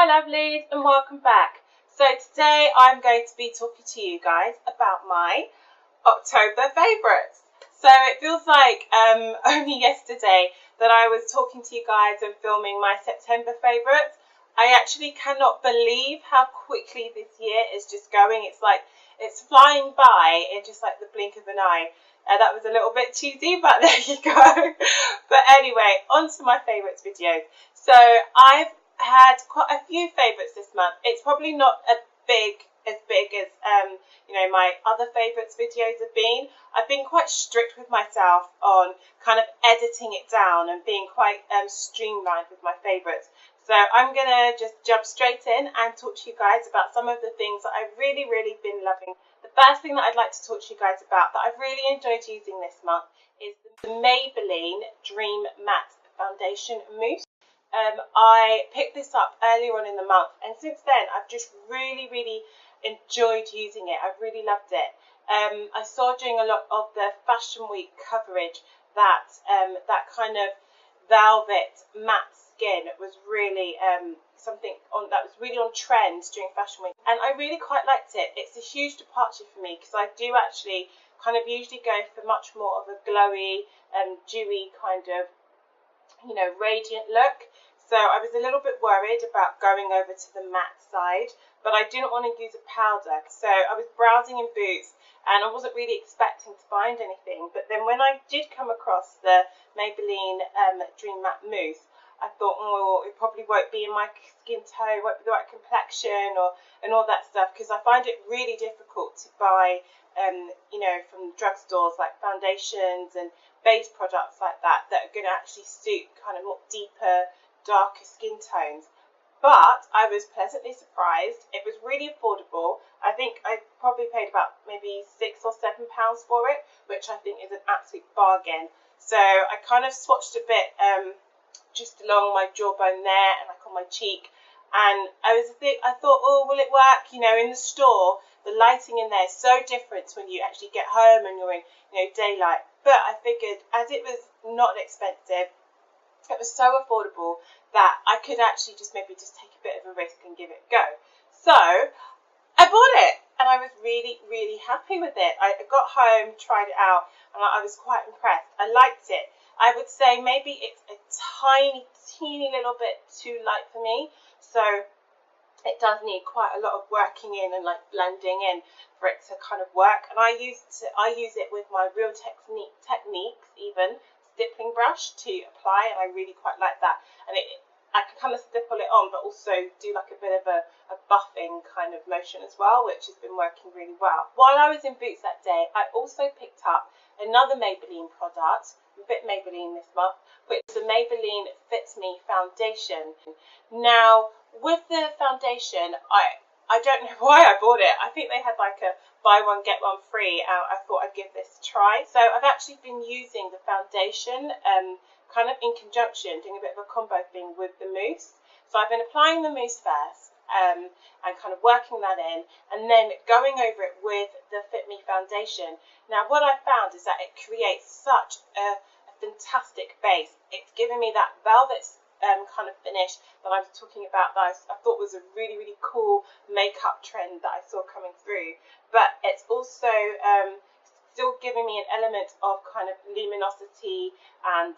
my lovelies, and welcome back. So today I'm going to be talking to you guys about my October favourites. So it feels like only yesterday that I was talking to you guys and filming my September favourites. I actually cannot believe how quickly this year is just going. It's like it's flying by in just like the blink of an eye. That was a little bit cheesy, but there you go. But anyway, on to my favourites videos. So I've had quite a few favourites this month. It's probably not as big as my other favourites videos have been. I've been quite strict with myself on kind of editing it down and being quite streamlined with my favourites. So I'm going to just jump straight in and talk to you guys about some of the things that I've really been loving. The first thing that I'd like to talk to you guys about that I've really enjoyed using this month is the Maybelline Dream Matte Foundation Mousse. I picked this up earlier on in the month, and since then I've just really enjoyed using it. I've really loved it. I saw during a lot of the Fashion Week coverage that that kind of velvet matte skin was really something that was really on trend during Fashion Week, and I really quite liked it. It's a huge departure for me because I do actually kind of usually go for much more of a glowy dewy kind of radiant look. So I was a little bit worried about going over to the matte side, but I didn't want to use a powder. So I was browsing in Boots and I wasn't really expecting to find anything. But then when I did come across the Maybelline Dream Matte Mousse, I thought, oh, it probably won't be in my skin tone, won't be the right complexion and all that stuff, because I find it really difficult to buy from drugstores, like foundations and base products like that are going to actually suit kind of more deeper, darker skin tones. But I was pleasantly surprised. It was really affordable. I think I probably paid about maybe £6 or £7 for it, which I think is an absolute bargain. So I kind of swatched a bit just along my jawbone there and like on my cheek. And I thought, oh, will it work? In the store, the lighting in there is so different to when you actually get home and you're in, daylight. But I figured, as it was not expensive, it was so affordable that I could actually maybe take a bit of a risk and give it a go. So I bought it and I was really happy with it. I got home, tried it out, and I was quite impressed. I liked it. I would say maybe it's a teeny little bit too light for me. So it does need quite a lot of working in and like blending in for it to kind of work. And I use it with my Real Techniques even stippling brush to apply, and I really quite like that. And I can kind of stipple it on, but also do like a bit of a buffing kind of motion as well, which has been working really well. While I was in Boots that day, I also picked up another Maybelline product, a bit Maybelline this month, which is the Maybelline Fits Me Foundation. Now, with the foundation, I don't know why I bought it. I think they had like a buy one get one free, and I thought I'd give this a try. So I've actually been using the foundation kind of in conjunction, doing a bit of a combo thing with the mousse. So I've been applying the mousse first and kind of working that in, and then going over it with the Fit Me foundation. Now what I found is that it creates such a fantastic base. It's giving me that velvet kind of finish that I was talking about, that I thought was a really cool makeup trend that I saw coming through. But it's also still giving me an element of kind of luminosity and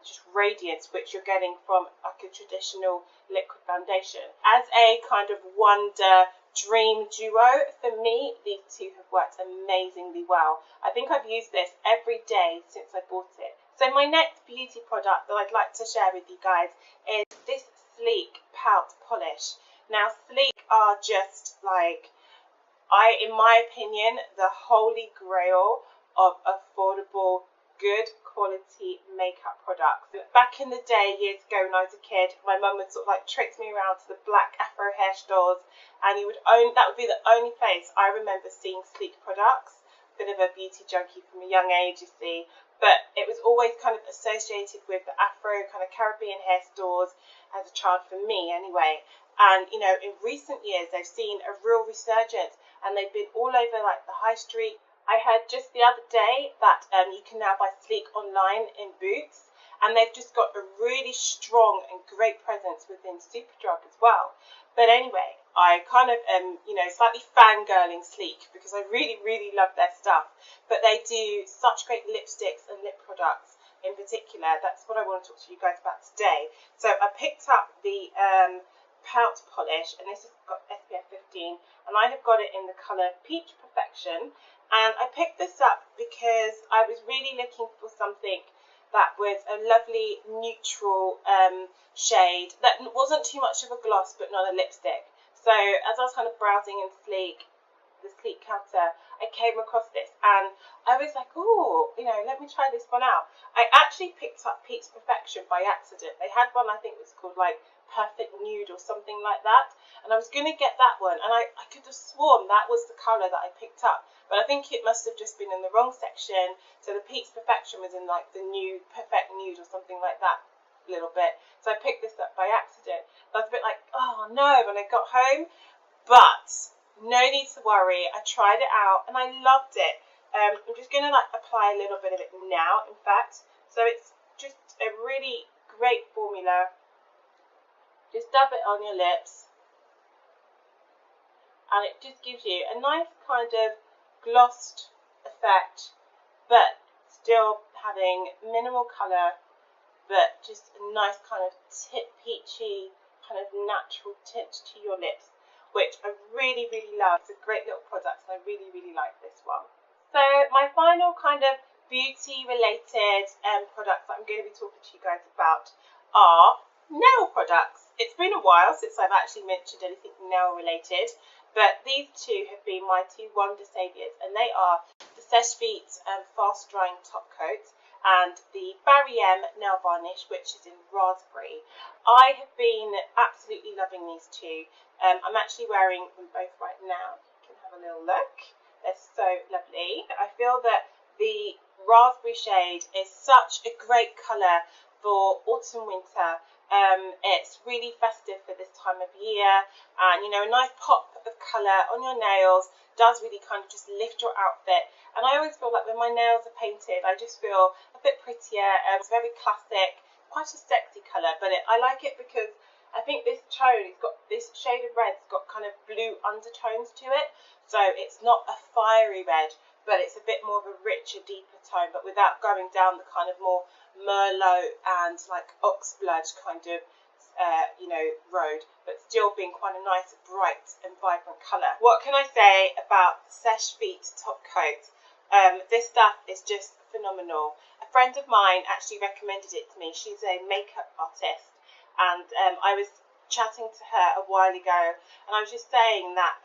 just radiance, which you're getting from like a traditional liquid foundation. As a kind of wonder dream duo, for me, these two have worked amazingly well. I think I've used this every day since I bought it. So my next beauty product that I'd like to share with you guys is this Sleek Pout Polish. Now, Sleek are just like, in my opinion, the holy grail of affordable, good quality makeup products. Back in the day, years ago when I was a kid, my mum would sort of like trace me around to the black Afro hair stores, and that would be the only place I remember seeing Sleek products. Bit of a beauty junkie from a young age, you see. But it was always kind of associated with the Afro kind of Caribbean hair stores as a child, for me anyway. And in recent years they've seen a real resurgence, and they've been all over like the high street. I heard just the other day that you can now buy Sleek online in Boots, and they've just got a really strong and great presence within Superdrug as well. But anyway, I kind of you know, slightly fangirling Sleek because I really, really love their stuff. But they do such great lipsticks and lip products in particular. That's what I want to talk to you guys about today. So I picked up the Pout Polish, and this has got SPF 15, and I have got it in the colour Peach Perfection. And I picked this up because I was really looking for something that was a lovely neutral shade that wasn't too much of a gloss but not a lipstick. So as I was kind of browsing in the Sleek counter, I came across this and I was like, oh, you know, let me try this one out. I actually picked up Peach Perfection by accident. They had one, I think it was called like Perfect Nude or something like that, and I was going to get that one, and I could have sworn that was the colour that I picked up, but I think it must have just been in the wrong section. So the Peach Perfection was in like the new Perfect Nude or something like that a little bit, so I picked this up by accident. I was a bit like, oh no, when I got home, but no need to worry, I tried it out and I loved it. I'm just going to like apply a little bit of it now, in fact. So it's just a really great formula. Just dab it on your lips, and it just gives you a nice kind of glossed effect, but still having minimal colour, but just a nice kind of peachy, kind of natural tint to your lips, which I really, really love. It's a great little product, and I really, really like this one. So my final kind of beauty-related products that I'm going to be talking to you guys about are nail products. It's been a while since I've actually mentioned anything nail related, but these two have been my two wonder saviours, and they are the Seche Vite fast drying top coat and the Barry M nail varnish, which is in raspberry. I have been absolutely loving these two. I'm actually wearing them both right now. You can have a little look. They're so lovely. I feel that the raspberry shade is such a great colour for autumn winter. It's really festive for this time of year, and you know, a nice pop of colour on your nails does really kind of just lift your outfit. And I always feel like when my nails are painted, I just feel a bit prettier. It's very classic, quite a sexy colour, but I like it because I think this tone, it's got this shade of red, it's got kind of blue undertones to it, so it's not a fiery red, but it's a bit more of a richer, deeper tone, but without going down the kind of more Merlot and like oxblood kind of you know, road, but still being quite a nice, bright and vibrant colour. What can I say about Seche Vite top coat? This stuff is just phenomenal. A friend of mine actually recommended it to me. She's a makeup artist, and I was chatting to her a while ago, and I was just saying that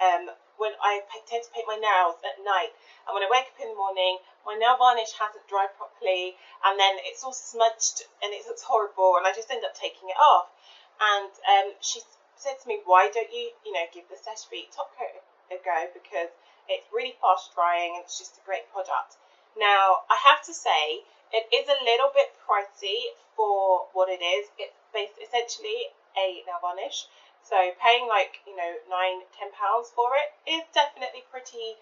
when I tend to paint my nails at night, and when I wake up in the morning, my nail varnish hasn't dried properly, and then it's all smudged and it looks horrible, and I just end up taking it off. And she said to me, why don't you, you know, give the Seche Vite top coat a go, because it's really fast drying and it's just a great product. Now, I have to say, it is a little bit pricey for what it is. It's essentially a nail varnish, so paying like, you know, £9–10 for it is definitely pretty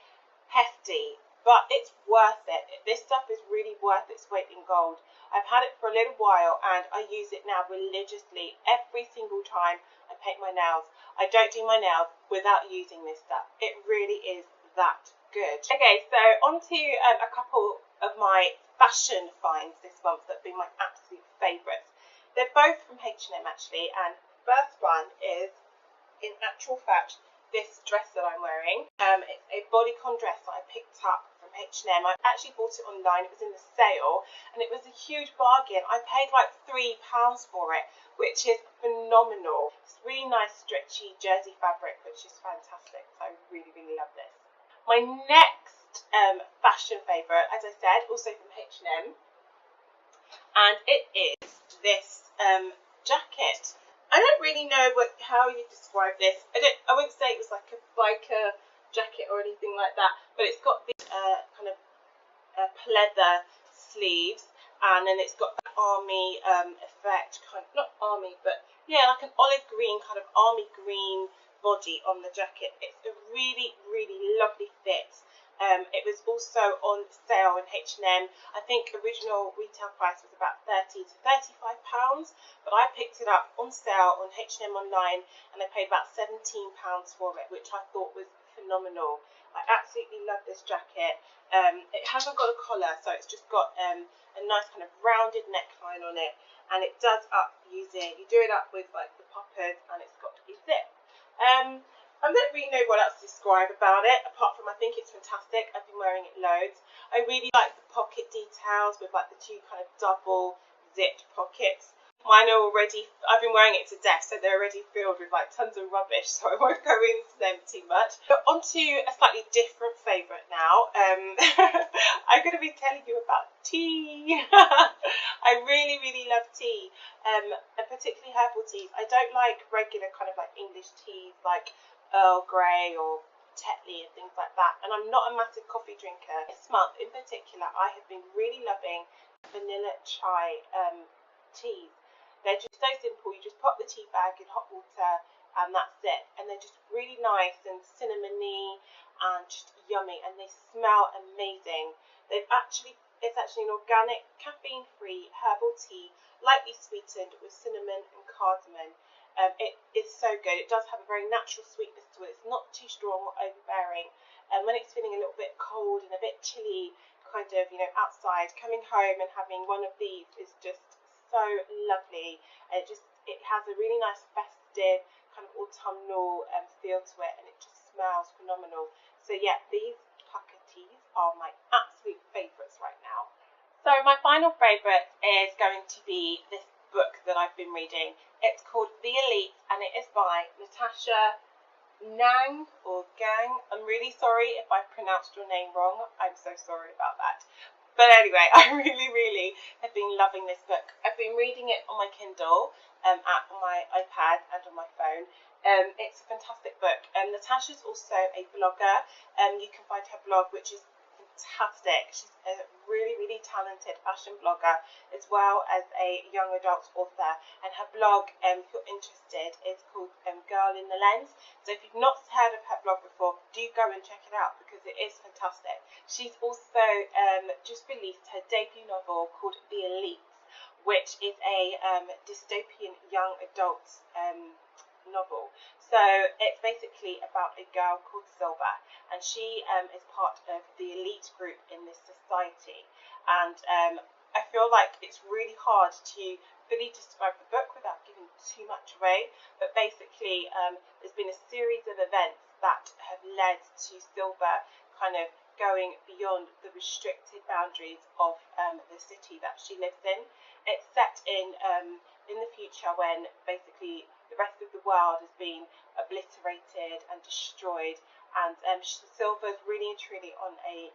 hefty, but it's worth it. This stuff is really worth its weight in gold. I've had it for a little while and I use it now religiously every single time I paint my nails. I don't do my nails without using this stuff. It really is that good. Okay, so on to a couple of my fashion finds this month that have been my absolute favourites. They're both from H&M actually, and the first one is, in actual fact, this dress that I'm wearing. It's a bodycon dress that I picked up from H&M. I actually bought it online. It was in the sale and it was a huge bargain. I paid like £3 for it, which is phenomenal. It's really nice stretchy jersey fabric, which is fantastic. So I really, really love this. My next fashion favourite, as I said, also from H&M, and it is this jacket. I don't really know how you describe this. I wouldn't say it was like a biker jacket or anything like that, but it's got these kind of pleather sleeves, and then it's got that army effect, kind of, not army, but yeah, like an olive green, kind of army green body on the jacket. It's a really, really lovely fit. It was also on sale in H&M. I think original retail price was about £30 to £35, but I picked it up on sale on H&M online, and I paid about £17 for it, which I thought was phenomenal. I absolutely love this jacket. It hasn't got a collar, so it's just got a nice kind of rounded neckline on it, and it does up using, you do it up with like the poppers, and it's got a zip. I don't really know what else to describe about it, apart from I think it's fantastic. I've been wearing it loads. I really like the pocket details with like the two kind of double zipped pockets. Mine are already, I've been wearing it to death, so they're already filled with like tons of rubbish, so I won't go into them too much. But on to a slightly different favourite now. I'm going to be telling you about tea. I really, really love tea, and particularly herbal teas. I don't like regular kind of like English teas like Earl Grey or Tetley and things like that, and I'm not a massive coffee drinker. This month in particular, I have been really loving vanilla chai teas. They're just so simple. You just pop the tea bag in hot water and that's it, and they're just really nice and cinnamony and just yummy, and they smell amazing. It's actually an organic, caffeine-free herbal tea, lightly sweetened with cinnamon and cardamom. It is so good. It does have a very natural sweetness to it. It's not too strong or overbearing. And when it's feeling a little bit cold and a bit chilly, kind of, outside, coming home and having one of these is just so lovely. And it has a really nice festive, kind of autumnal feel to it, and it just smells phenomenal. So yeah, these pucker teas are my absolute favourites right now. So my final favourite is going to be this book that I've been reading. It's called The Elite, and it is by Natasha Nang or Gang. I'm really sorry if I pronounced your name wrong. I'm so sorry about that. But anyway, I really, really have been loving this book. I've been reading it on my Kindle, on my iPad and on my phone. It's a fantastic book. Natasha's also a blogger. You can find her blog, which is fantastic. She's a really, really talented fashion blogger, as well as a young adult author, and her blog, if you're interested, is called Girl in the Lens. So if you've not heard of her blog before, do go and check it out, because it is fantastic. She's also just released her debut novel called The Elite, which is a dystopian young adult novel. So it's basically about a girl called Silver, and she is part of the elite group in this society. And I feel like it's really hard to fully describe the book without giving too much away. But basically, there's been a series of events that have led to Silver kind of going beyond the restricted boundaries of the city that she lives in. It's set in the future, when basically the rest of the world has been obliterated and destroyed, and Silver's really and truly on a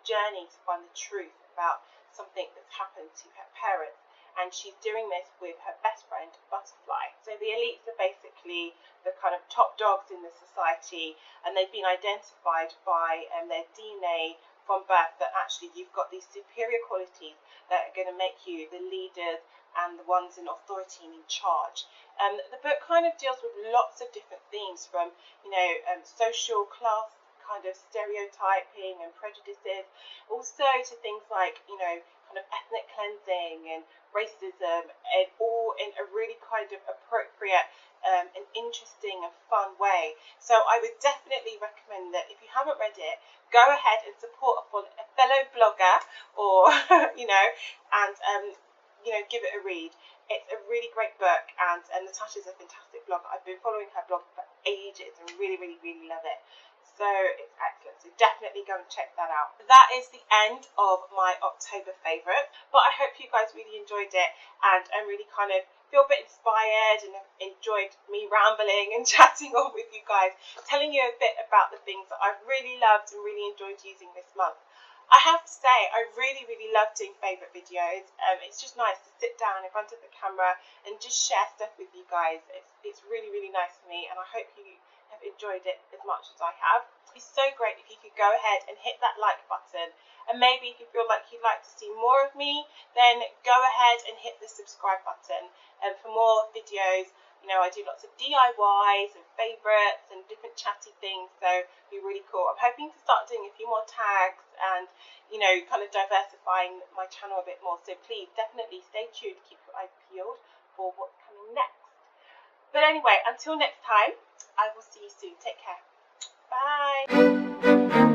journey to find the truth about something that's happened to her parents, and she's doing this with her best friend Butterfly. So the elites are basically the kind of top dogs in the society, and they've been identified by their DNA from birth, that actually you've got these superior qualities that are going to make you the leaders and the ones in authority and in charge. The book kind of deals with lots of different themes, from social class kind of stereotyping and prejudices, also to things like kind of ethnic cleansing and racism, and all in a really kind of appropriate and interesting and fun way. So I would definitely recommend that if you haven't read it, go ahead and support a fellow blogger, or and give it a read. It's a really great book, and Natasha's a fantastic blogger. I've been following her blog for ages and really, really, really love it. So it's excellent. So definitely go and check that out. That is the end of my October favourite. But I hope you guys really enjoyed it, and really kind of feel a bit inspired and enjoyed me rambling and chatting on with you guys, telling you a bit about the things that I've really loved and really enjoyed using this month. I have to say, I really, really love doing favourite videos. It's just nice to sit down in front of the camera and just share stuff with you guys. It's really, really nice for me, and I hope you have enjoyed it as much as I have. It'd be so great if you could go ahead and hit that like button, and maybe if you feel like you'd like to see more of me, then go ahead and hit the subscribe button for more videos You know, I do lots of DIYs and favourites and different chatty things, so it'll be really cool. I'm hoping to start doing a few more tags and, you know, kind of diversifying my channel a bit more. So please definitely stay tuned, keep your eyes peeled for what's coming next. But anyway, until next time, I will see you soon. Take care. Bye.